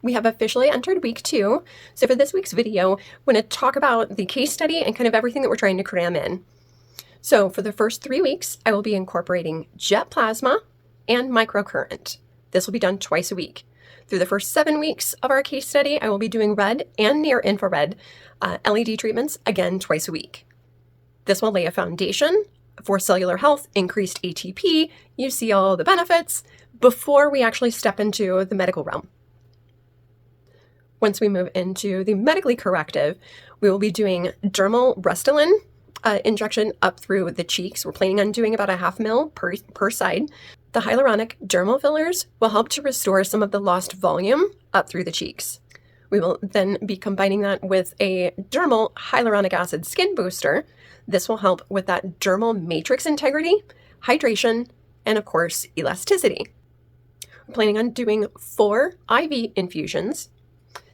We have officially entered week 2. So for this week's video, I'm going to talk about the case study and kind of everything that we're trying to cram in. So for the first 3 weeks, I will be incorporating jet plasma and microcurrent. This will be done twice a week. Through the first 7 weeks of our case study, I will be doing red and near infrared LED treatments, again, twice a week. This will lay a foundation for cellular health, increased ATP, you see all the benefits, before we actually step into the medical realm. Once we move into the medically corrective, we will be doing dermal Restylane injection up through the cheeks. We're planning on doing about a 0.5 ml per side. The hyaluronic dermal fillers will help to restore some of the lost volume up through the cheeks. We will then be combining that with a dermal hyaluronic acid skin booster. This will help with that dermal matrix integrity, hydration, and of course, elasticity. We're planning on doing 4 IV infusions.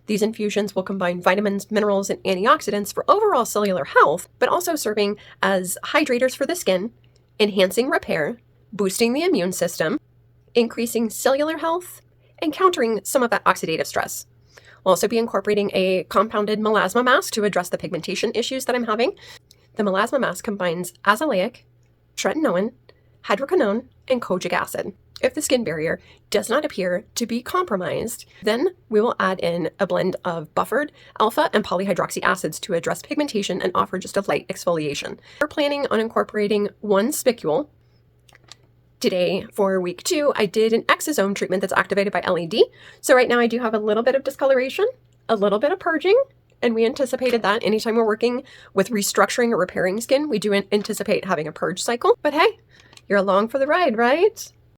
These infusions will combine vitamins, minerals, and antioxidants for overall cellular health, but also serving as hydrators for the skin, enhancing repair, boosting the immune system, increasing cellular health, and countering some of that oxidative stress. We'll also be incorporating a compounded Melasma Mask to address the pigmentation issues that I'm having. The Melasma Mask combines Azelaic, Tretinoin, Hydroquinone, and Kojic Acid. If the skin barrier does not appear to be compromised, then we will add in a blend of buffered alpha and polyhydroxy acids to address pigmentation and offer just a light exfoliation. We're planning on incorporating 1 Spicule. Today, for week 2, I did an exosome treatment that's activated by LED. So right now I do have a little bit of discoloration, a little bit of purging, and we anticipated that anytime we're working with restructuring or repairing skin, we do anticipate having a purge cycle. But hey, you're along for the ride, right?